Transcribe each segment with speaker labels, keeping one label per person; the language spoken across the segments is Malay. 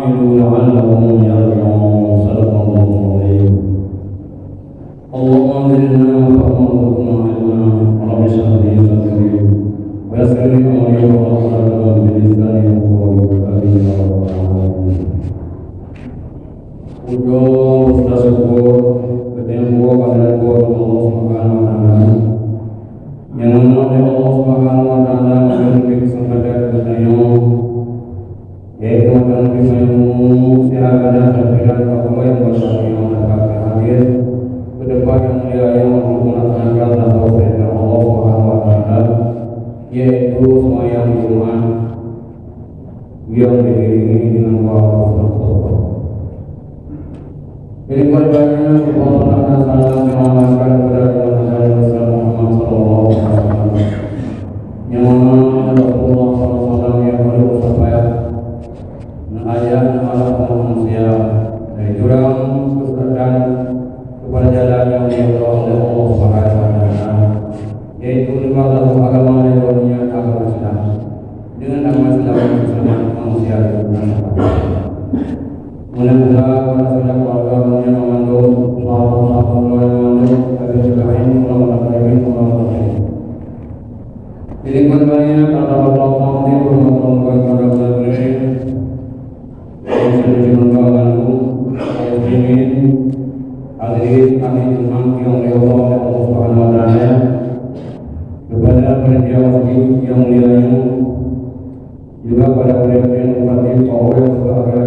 Speaker 1: عملوا لعلهم يرجعون صدق الله العظيم. اللهم زدنا وارزقنا علما رب اشرح لي صدري ويسر لي امري واحلل عقدة من لساني يفقهوا قولي يا رب العالمين. Ujung sudah syukur kepada Allah Subhanahu wa taala yang mana Allah Subhanahu wa taala memberi kesempatan kepada yaitu akan ilmu siaga dan pikiran kamu yang bersama yang dapat hadir ke depan yang mulia yang melaksanakan tauhid perintah Allah Subhanahu wa taala yaitu sembahyang Jumat yang diiringi dengan wa'alaikumsalam. Ini perbanyak kepada dan salam selamatkan kepada Rasulullah Muhammad sallallahu alaihi wasallam. Yang mana Rasulullah sallallahu alaihi wasallam yang baru sampai ayat malam manusia dari jurang kesesatan kepada jalan yang dibawa oleh Allah Subhanahu wa taala yaitu lima agama yang dunia agama Islam dengan nama Islam manusia mudah-mudahan para saudara keluarga yang mengandung sahabat-sahabat yang mengandung dari selain ulama-ulama ini banyak kata Allah yang bermanfaat kepada kita yang sudah dimenggalkan muslimin hadirin kami Jumat yang diridhoi oleh Allah Subhanahu wa taala kepada panitia masjid yang mulia juga pada pemimpin umat Paul sebagai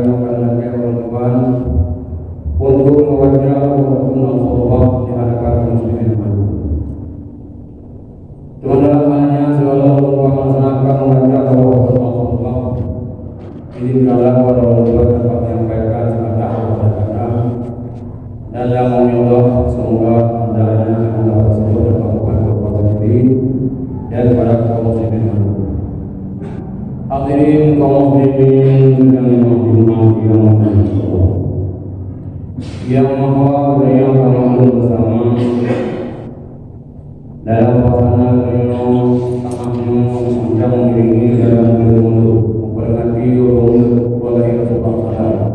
Speaker 1: untuk mewajibkan khutbah di hadapan muslimin. Cuma dalam halnya segala melaksanakan membaca khutbah ini adalah pada khutbah dapat menyampaikan kata-kata dan yang Allah semoga hendaknya anda tersebut dapat melakukan sendiri dan pada kaum muslimin. Hadirin kaum muslimin yang dimati Allah yang maha beliau kami bersama dalam suasana beliau sangatnya sedang mengiringi dalam beliau memperingati urut oleh Rasulullah.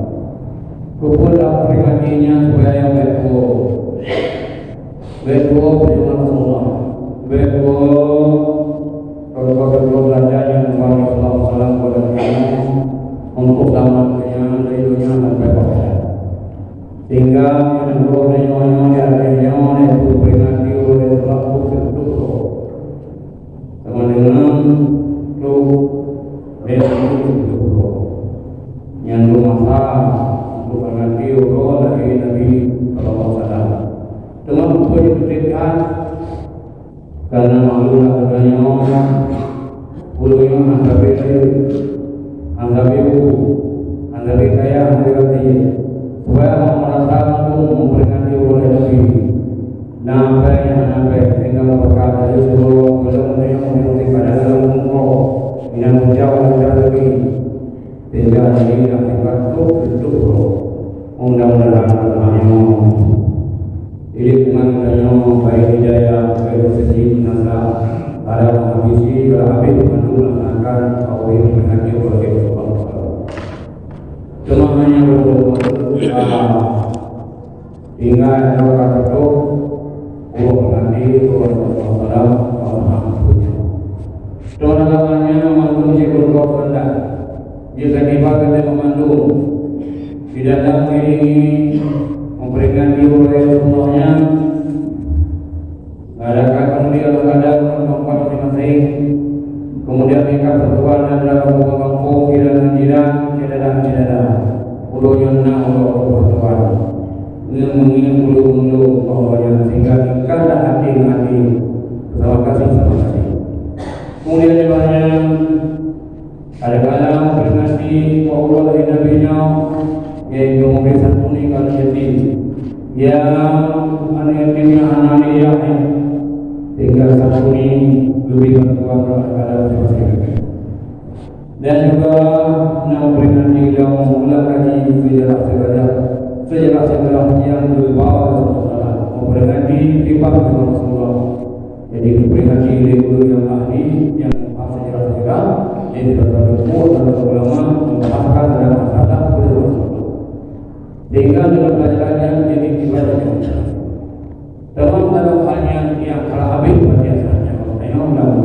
Speaker 1: Kepada memperingatinya supaya betul bagaimana Rasulullah betul belajar yang kepada Rasulullah pada kita untuk selamatnya dari dunia sampai akhirat. Sehingga yang berdoa akhirnya itu peringati oleh selaku sesuatu sama dengan itu yang masa untuk peringati Allah dari Nabi Sallallahu Alaihi Wasallam. Dengan itu diberikan karena malu adanya bulunya anggapi kaya anggapi supaya merasakan memperingati oleh Nabi sampai sehingga berkata Yusuf belum menyebut pada dalam umroh yang menjawab lagi sehingga ini akibat itu mudah-mudahan hanya ini mengenai baik hidayah baik sesi nasa ada menghabisi habis melaksanakan tauhid menghati oleh Allah. Cuma hanya hingga ada kata itu Allah menghati Allah cuma namanya memandung jikul kau rendah jika tiba kita memandung di dalam ini memberikan oleh Rasulullah adakah kemudian kadang tempat masing-masing kemudian mereka bertuan dan dalam kampung jiran pulau Yunna untuk bertuan mengingat pulau bahwa yang sehingga ikatlah hati bersama kasih sama kasih. Kemudian dimana ada kalam bernasi Allah dari Nabi-Nya yaitu memberi santuni kalau yatim yang anak yatimnya anak sehingga santuni lebih bantuan kepada masing-masing. Dan juga memberikan dalam mula kaji sejarah yang dibawa Rasulullah memberikan timbang dengan Rasulullah. Jadi memberikan guru yang ahli yang sejarah yang tidak terlalu dan ulama membahaskan dalam masalah dalam pelajarannya menjadi ibadahnya. Dalam halnya yang kalah habis biasanya kalau tengok dalam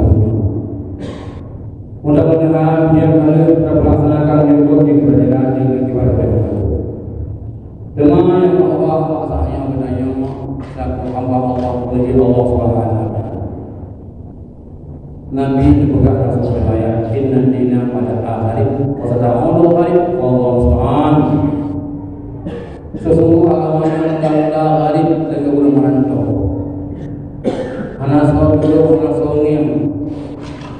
Speaker 1: mudah-mudahan dia kalau kita melaksanakan mengikuti perjalanan yang diwartakan. Dengan yang Allah maksanya benarnya selaku hamba Allah puji Allah Subhanahu wa taala. Nabi juga Rasul saya inna dina pada akhirin wa sadaqul gharib wallahu subhanahu. Sesungguhnya agama yang akhirin lagi belum merantau. Anak soal dulu, anak soal niam,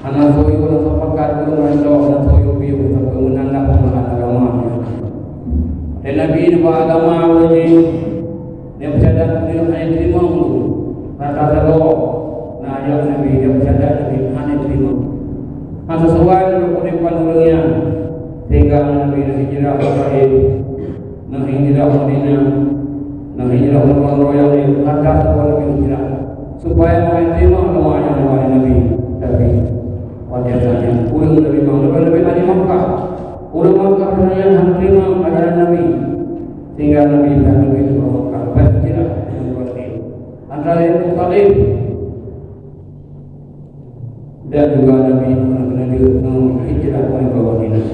Speaker 1: anak soal itu, anak soal pakat belum merantau, anak soal itu biar kita menganggap agama. Dan Nabi ini agama lagi dia bercadar dia hanya terima dulu. Rata dulu, nah ayat Nabi dia bercadar dia hanya terima. Masa sesuai dengan kurikulum dunia sehingga Nabi hijrah ke Bahrain, Nabi hijrah ke Madinah, Nabi hijrah ke Royal ini, rata sesuai Nabi hijrah supaya mereka terima agama yang oleh Nabi. Tapi wajahnya ulang Nabi Muhammad Nabi di Makkah. Ulang Makkah yang terima ajaran Nabi sehingga Nabi itu Makkah berhijrah ke antara yang Muttalib dan juga Nabi hijrah ke Madinah.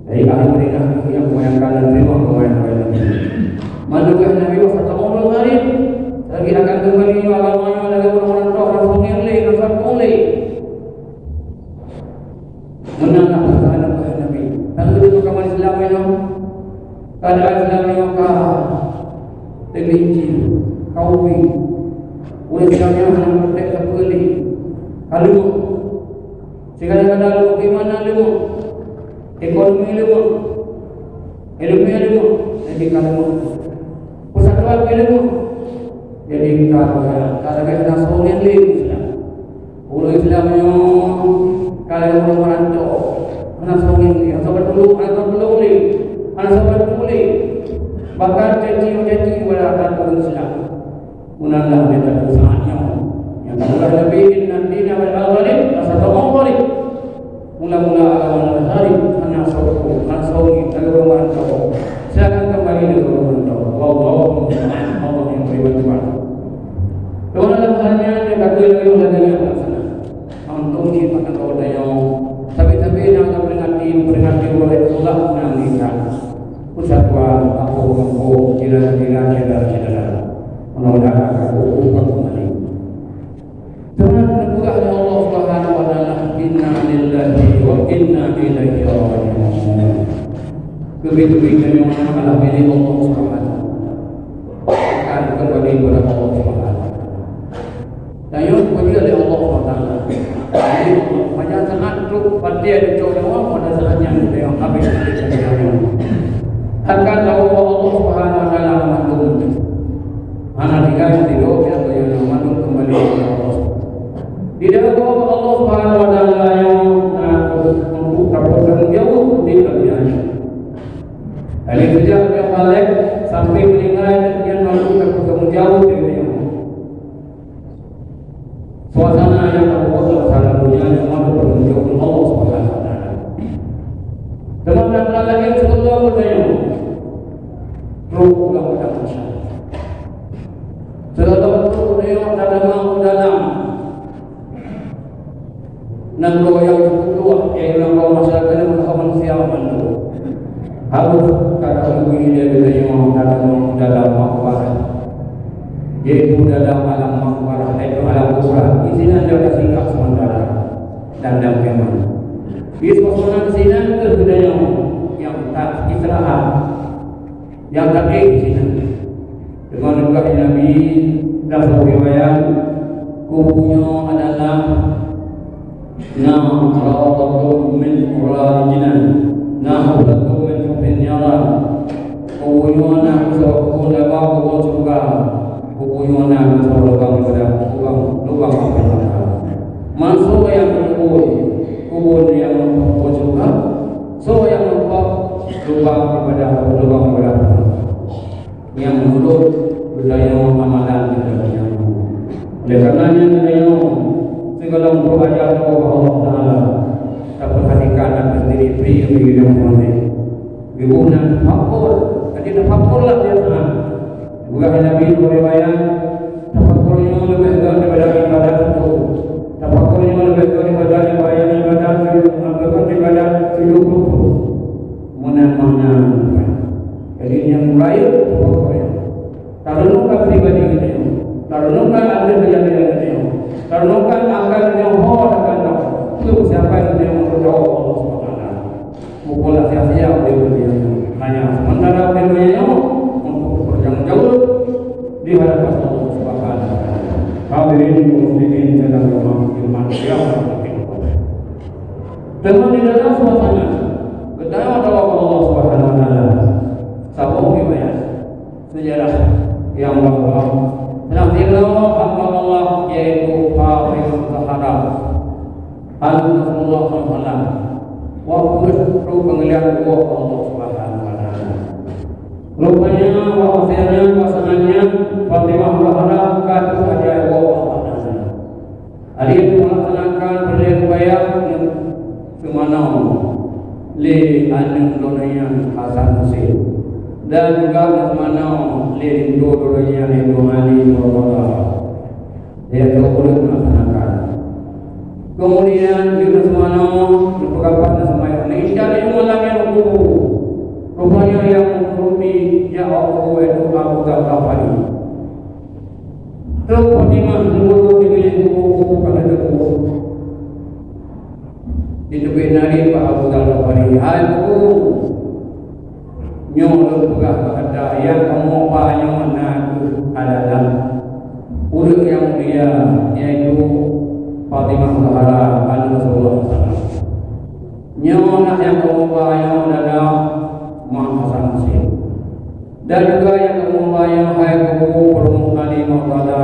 Speaker 1: Dari ahli Madinah yang membayangkan dan terima agama Nabi. Manakah Nabi sallallahu alaihi wasallam lagi akan kembali agamanya lagi orang-orang roh dan yang lain dan boleh menangkap pertahanan Nabi. Lalu itu agama Islam itu keadaan Islam yang tergelincir, kaumi, oleh Islamnya hanya bertek terpilih. Kalau segala-galanya lu bagaimana lu, ekonomi lu, ilmu lu, jadi kalau persatuan lu, jadi kalau kita soalnya Islam, oleh Islamnya kalau orang merantau. Anak songeng dia, sahabat dulu, anak belum ni, anak sahabat dulu ni, bahkan janji kepada orang Islam, munahlah mereka usahanya, yang tak lebih nanti ni awal awalin, rasa termawari, mula-mula awal hari, anak songeng, anak orang merantau, silakan kembali ke orang merantau, Allah yang beri bantuan. Dalam halnya yang kata lagi orang yang melaksana, untuk ni pada kau daya. Tapi yang akan peringati oleh Allah menangikan persatuan aku kira menolak aku kembali. Dengan meneguhkan Allah Subhanahu wa taala inna lillahi wa inna ilaihi raji'un. Kebetulan yang adalah milik Allah Subhanahu akan kembali kepada Allah Subhanahu. Dan yang kembali oleh Allah Subhanahu. Banyak sangat tu pada dicoba pada saatnya yang habis akan tahu Allah Subhanahu wa taala membantu. Anak tiga yang tidur yang membantu kembali kepada Allah. Tidak tahu Allah Subhanahu wa taala yang membuka portal jauh di dunia. Dari sejak yang balik sampai meninggal yang membuka portal jauh di dunia. Suasana yang terbuat suasana dunia yang mampu menunjukkan Allah Subhanahu wa taala. Teman-teman lagi sallallahu alaihi wasallam. Roh Allah pada manusia. Sallallahu alaihi dalam nangro yang kedua yang orang masyarakat yang manusia mandu. Harus kata begini dia bertanya dalam makbarah. Yaitu dalam alam makbarah, yaitu alam kubra. Di sini ada sikap sementara dan kemana. Di suasana di sini ada budaya yang tak istirahat, yang tak di sini. Dengan juga Nabi dalam riwayat kubunya adalah rawatun min urajinan, rawatun min hubinyaran. Kubunya anak kubur dalam kubur surga. Kubunya anak lubang pada lubang masuk yang berkubur kubur yang berkubur juga so yang lubang pada lubang pada yang menurut budaya amalan di dunia. Oleh karenanya dunia segala untuk ajar Allah Taala tak perhatikan dan sendiri beri yang Bibuna tafakkur. Jadi tafakkurlah dia sana. Bukan Nabi beriwayat tafakkurnya lebih daripada ibadah itu. Tafakkurnya lebih daripada ibadah daripada hidup itu. Mana-mana. Jadi yang mulai tafakkurnya. Taruhkan pribadi kita. Taruhkan ada kejadian kita. Taruhkan akan yang akan tahu. Itu siapa yang berdoa Allah SWT. Bukanlah sia-sia dia hanya sementara dunia untuk berjauh-jauh di hadapan Allah SWT. Hadirin muslimin dalam iman yang teman di dalam suasana betapa doa Allah SWT. Sabuk riwayat sejarah yang bahwa Nabiullah Allah yaitu Fatimah Zahra Rasulullah SAW waktu itu penglihatan Allah Subhanahu wa taala. Rupanya bahwasanya pasangannya Fatimah Zahra kata saja Allah Subhanahu. Hari itu melaksanakan perayaan yang semana le anak donanya Hasan Husain dan juga semana le donanya Ali Muhammad. Dia boleh melaksanakan. Kemudian di semana berpegawai semaya ini dari malam yang kubu rupanya yang menguruti ya Allah itu Abu Ghafari terus Fatimah menguruti dimilih kubu pada kubu ditubih nari Pak Abu Ghafari aku nyolong pegawai ada yang kamu apa yang mana adalah urut yang dia yaitu Fatimah Zahra anak Rasulullah SAW. Nyawa yang kemuliaan adalah Muhammad Hasan Husain. Dan juga yang kemuliaan hai kubu permukaan Muqtada.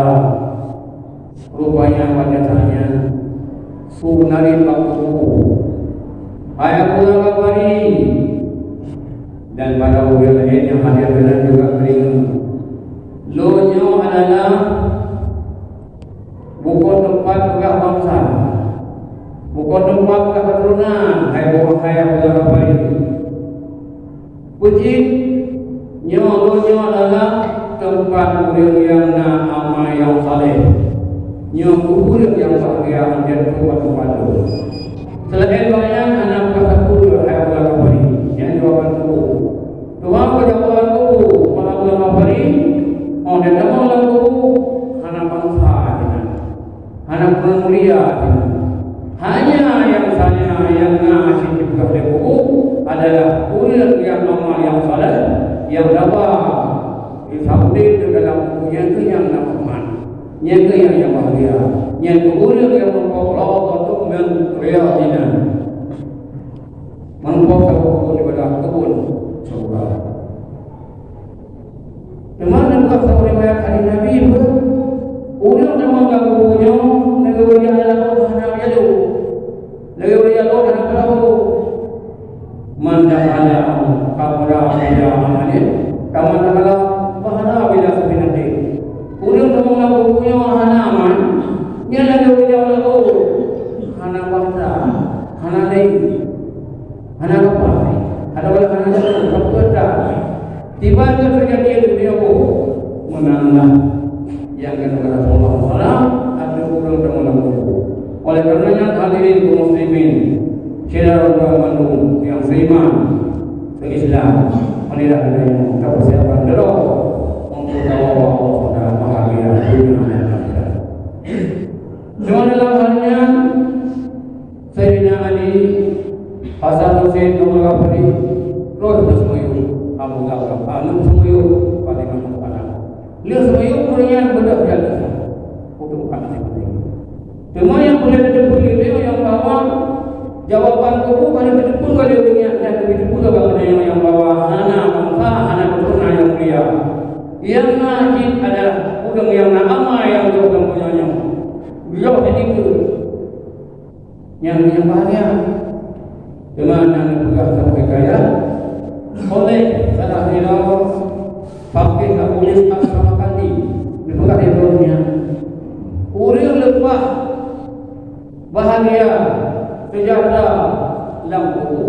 Speaker 1: Rupanya wajahnya sunari kubu. Hai Abu Ghafari dan pada wilayah yang hadir dan juga beringat. Lo nyawa adalah bukan tempat pegah bangsa, bukan tempat pegah keturunan. Hai Abu Ghafari. Puji nyawa adalah tempat kurir yang amal yang saleh, nyawa kurir yang bahagia menjadi tempat itu. Selain banyak anak pegah kurir Hai Abu Ghafari yang jawaban kubu. Tuhan jawaban kubu Abu Ghafari. Oh dan jawaban kubu anak bangsa. Anak mulia hanya yang saya yang ngasih juga buku adalah kurir yang amal yang saleh yang dapat disambung dalam bukunya itu yang nafman yang bahagia yang kurir yang membawa untuk menrealisasikan membawa kebun daripada kebun surga. Teman juga seorang riwayat hadis Nabi itu udah nama kabunya negeri adalah Tuhan yang jauh negeri yang jauh dan perahu mandala kabra bila amalin kamandala bahana bila sabinati udah nama kabunya hana aman nya negeri yang jauh hana bahasa hana lain hana apa ada wala hana sabda tiba-tiba terjadi dunia menanam yang kepada Allah Taala ada urang dalam buku. Oleh karenanya hadirin kaum muslimin, saudara Bandung yang seiman, se-Islam, marilah kita yang persiapan doa untuk Allah Subhanahu bahagia dunia dan akhirat. Semua dalam halnya Sayyidina Ali, Hasan Husain, Abu Ghafari, roh semuanya Abu Ghafari, anu semuanya Fatimah Zahra. Lihat semuanya punya benar biasa. Untuk kasih penting. Cuma yang boleh ditelepon itu yang bawa jawaban kubu kalau ditelepon kalau dunia dan ditelepon kalau yang bawa anak bangsa anak keturunan yang mulia. Yang najib adalah udang yang nama yang jauh punyanya. Beliau itu yang bahagia. Dengan yang pegang sampai kaya oleh salah beliau pakai tulis asrama kandi dibuka di dunia uril lepas bahagia sejahtera lampu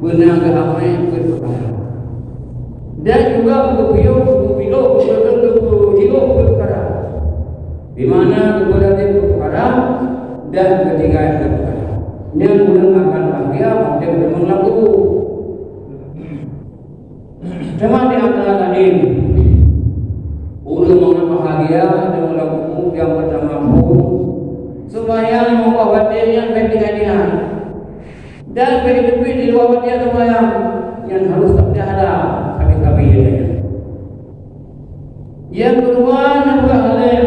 Speaker 1: benar ke amai perkara. Dan juga berpilih perkara. Di mana keberadaan perkara dan ketinggalan perkara. Yang belum akan bahagia, dia belum laku. Cuma di antara tadi, belum bahagia dengan laku yang pertama pun, sembahyang membawa dia yang bertingkat-tingkat. Dan beri di luar dia sembahyang yang harus ada kami ini. Yang kedua, nampak oleh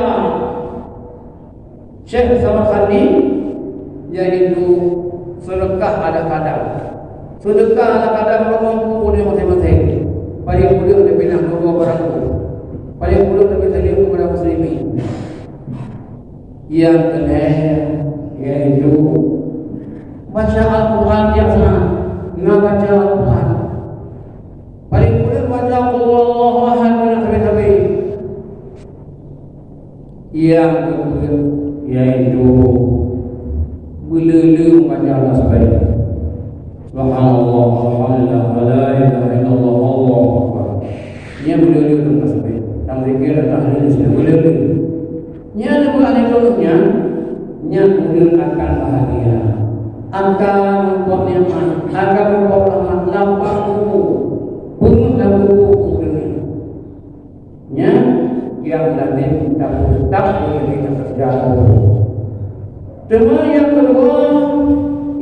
Speaker 1: Syekh Samarkandi, yaitu sedekah ada kadar. Sedekah ada kadar mampu oleh masing-masing. Paling mudah dia pindah kedua barang itu. Paling mudah dia bersedia kepada muslimin. Yang kedua, yaitu baca Al-Quran yang senang. Baca Al-Quran. Paling mudah baca Allahu Ahad sampai-sampai. Yang kedua, yaitu belulu membaca Allah sebaik. Subhanallah, alhamdulillah, la ilaha illallah, Allahu akbar. Ini belulu dengan sebaik. Dan zikir dan tahmid ini belulu. Nya bukan itu nya kemudian akan bahagia. Akan membuat nyaman, akan membuat rahmat, lapang buku, bunga dan buku nya yang nanti tak boleh kita terjadi. Cuma yang kedua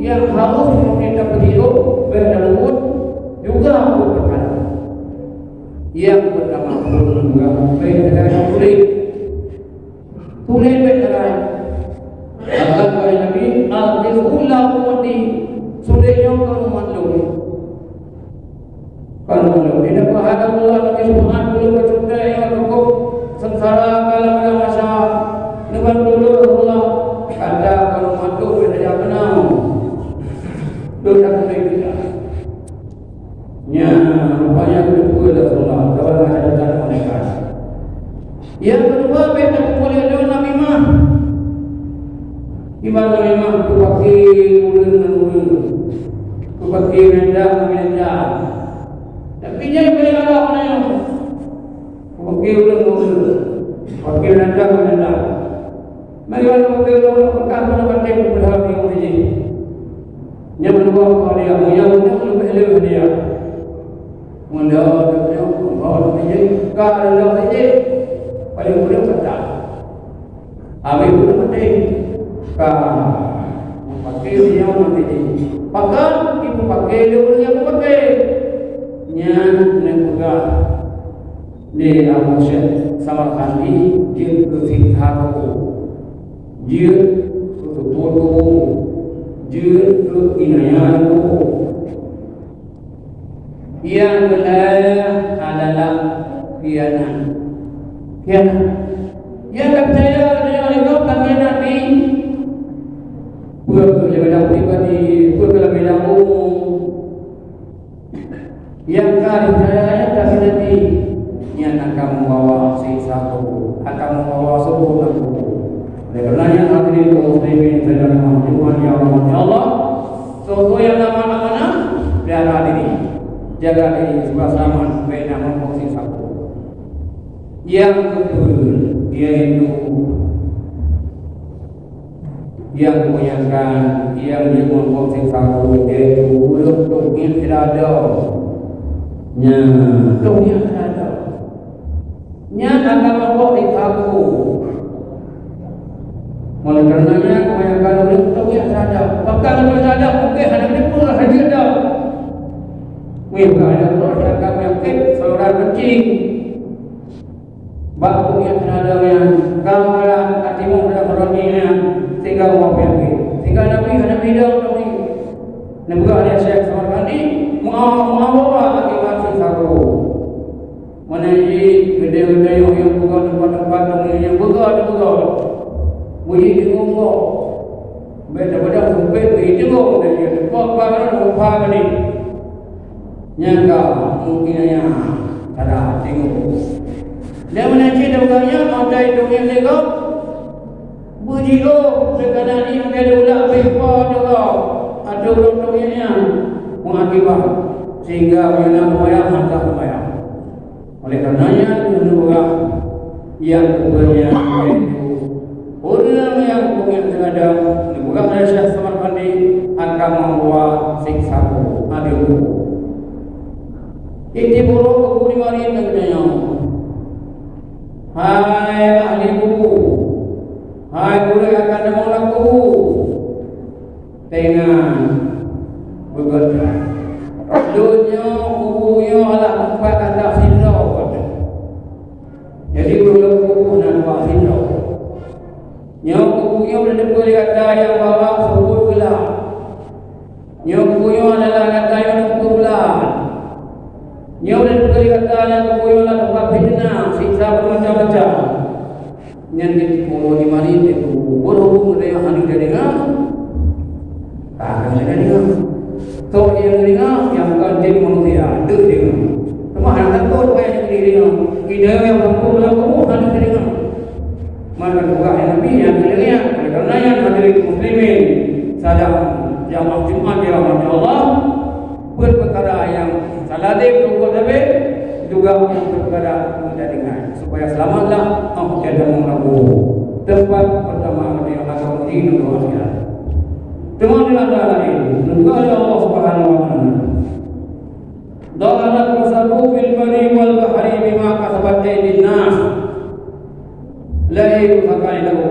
Speaker 1: yang harus kita berhidup berdalur juga berperkara. Yang pertama juga berkata tulis berkata akan kepada Nabi al-Qur'an umati sudah yang maklum. Kalau tidak berhadap Allah Nabi Subhanahu belum bercerita yang cukup sengsara kalau masa dengan dulu Allah ada kalau maklum tidak benar. Dosa kita. Nya rupanya kedua Rasulullah kawan ada mereka. Yang kedua beda boleh ada Nabi mah. Di mana memang pakai ulun, pakai rendang. Tapi jangan boleh ada orang yang pakai ulun, pakai rendang. Mari kita pakai ulun, kita pakai berhati ini. Yang kedua dia, yang lebih dia. Mula dia, dia kalau dia paling mudah kata. Abi pun mati. Pakai dia mati. Pakai ibu pakai dia yang pakai. Nya juga di Abu Syekh Samarkandi dia kefikah dia ketutup dia keinayat yang kedua adalah khianat. Yang percaya dengan itu kami Nabi buat lebih pribadi, buat lebih umum. Yang percaya kami Nabi yang akan membawa satu, akan membawa sempurna. Oleh karenanya hadirin kaum muslimin sedang menghormati Allah. Sesuatu yang nama-nama biarlah diri, jaga diri bersama bina memfungsi satu. Yang kedua yaitu yang menyangkan yang memfungsi satu yaitu untuknya tidak ada. Untuknya tidak ada. Nya akan membawa ikaku. Oleh karenanya kebanyakan orang tahu yang sadar. Bahkan orang sadar mungkin ada tipu haji ada. Mungkin ada orang yang akan mungkin saudara kencing. Bapak yang sadar yang gambaran hatimu dalam orangnya sehingga wafat. Sehingga Nabi ada bidang Nabi. Nabi ada Syekh Samarkandi mengawawa akibat sesuatu. Menaji gede-gede yang bukan tempat-tempat yang bukan. Bunyi di ngomong beda-beda sumpit di tengok dan dia tengok apa ni nyangka mungkinnya ada tengok dia menaji dagangnya ada itu yang tengok bunyi lo sekadar ni ada ulah bepa juga ada orang-orangnya mengakibat sehingga menyenang lumayan hantar lumayan. Oleh karenanya kedua yang keduanya yaitu orang yang punya terhadap bukan Malaysia Samarkandi akan membawa siksa adil. Ini buruk buku di mari katanya. Hai ahli buku, hai guru yang akan melaku, dengan bekerja. Dunia bukunya adalah tempat anda hidup. Jadi buku nak buat hidup. Yang bukunya berada di kata yang bawa sebut gelar. Yang bukunya adalah kata yang sebut gelar. Yang berada di kata yang bukunya adalah tempat fitnah, siksa bermacam-macam. Yang dipuluh di mari itu berhubung dengan hari dengar. Tak ada dengar. So yang dengar yang bukan jadi manusia, dek dengar. Semua hal takut yang jadi dengar. Kita yang takut berlaku hal dengar. Maka juga Nabi yang dengar. Karena yang hadirin muslimin sadar yang Jumat di rahmat Allah berperkara yang salah berbuat juga yang berperkara tidak dengar supaya selamatlah tidak mengganggu tempat pertama yang akan di dunia akhirat. Teman-teman lain, negara Allah Subhanahu wa taala. Dhaharat fasabu fil bari wal bahri bima kasabat aydin nas. La yusakai lahu.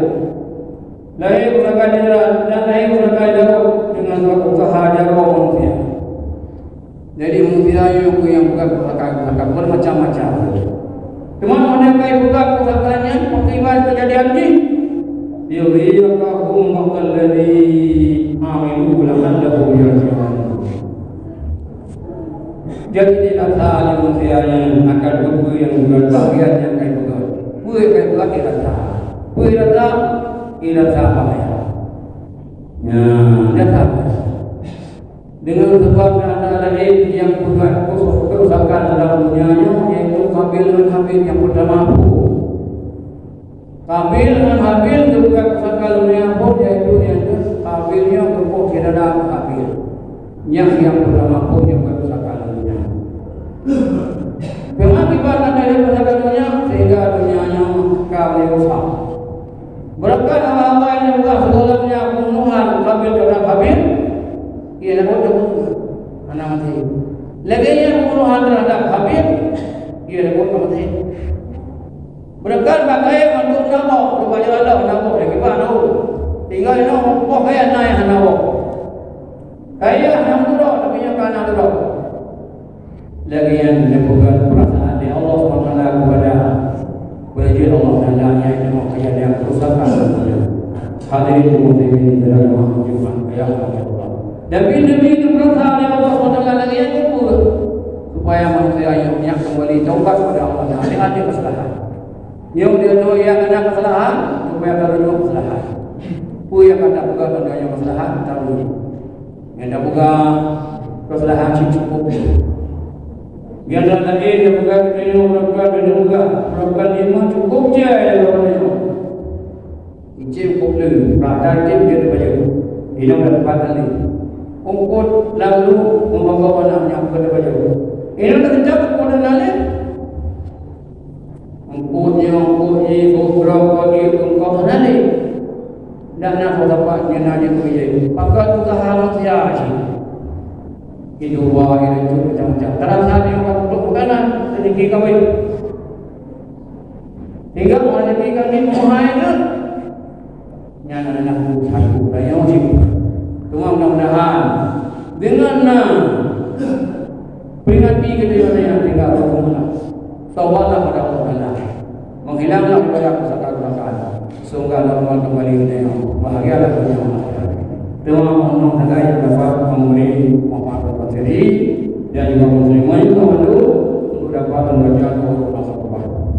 Speaker 1: La yusakai dan la yusakai lahu dengan sebab usaha jaga manusia. Jadi manusia yang bukan usaha bermacam-macam. Teman-teman yang bukan usahanya akibat kejadian ini. Yuriyakahum maqalladhi amilu la'allahum yarji'un. Jadi tidak salah manusia yang akan buku yang bukan bahagian yang kayak bukan. Buku kayak bukan tidak salah. Buku tidak salah ya. Ya, tidak salah. Dengan sebab ada lain yang bukan kerusakan dalam dunianya yaitu Qabil dan Habil yang pertama Qabil dan Habil juga kerusakan dunia pun yaitu yang Qabilnya berpuk di dalam Qabil yang pertama pun yang kerusakan dunia. Pengakibat dari kerusakan dunia sehingga dunianya kau rusak. Berkat hal-hal yang juga sebelumnya pembunuhan Qabil terhadap Habil, ia dapat anak mati. Lagi yang pembunuhan terhadap Habil, ia dapat mati. Berkat bagai untuk nabok, kepada Allah nabok lagi mana? Tinggal nabok, kok kaya naik nabok. Kaya yang dulu, tapi yang kanan dulu. Lagi yang menyebutkan perasaan di Allah SWT kepada wajib Allah Taala yang mengkaya yang kerusakan dunia. Hadirin muslimin dalam mahkamah yang Allah. Dan Nabi itu berusaha oleh Allah SWT lagi yang kubur supaya manusia yang kembali taubat kepada Allah Taala ada kesalahan. Yang dia tahu yang ada kesalahan supaya ada kesalahan. Puya kata buka tandanya kesalahan tahu. Yang dah buka kesalahan cukup. Yang dah tadi dia buka video berapa lima cukup je ya orang. Icip kumpul, rata icip dia terbaca. Hilang dah tempat kali. Kumpul lalu membawa anaknya kepada baca. Hilang dah sejak kepada lalu. Kumpulnya beberapa dia kumpul lalu. Dan nak dapatnya nanti kerja. Maka usaha manusia sih. Itu wah itu macam-macam. Terasa dia untuk makanan sedikit kawin. Hingga rezeki kami menghayat. Nyana anak satu daya wajib. Cuma mudah-mudahan dengan peringati kita yang tinggal berkumpulan. Taubatlah pada Allah. Menghilanglah daripada kesalahan-kesalahan. Semoga Allah kembali dengan bahagialah dunia akhirat. Terima kasih yang dapat memberi manfaat bagi diri dan juga muslimin untuk dapat membaca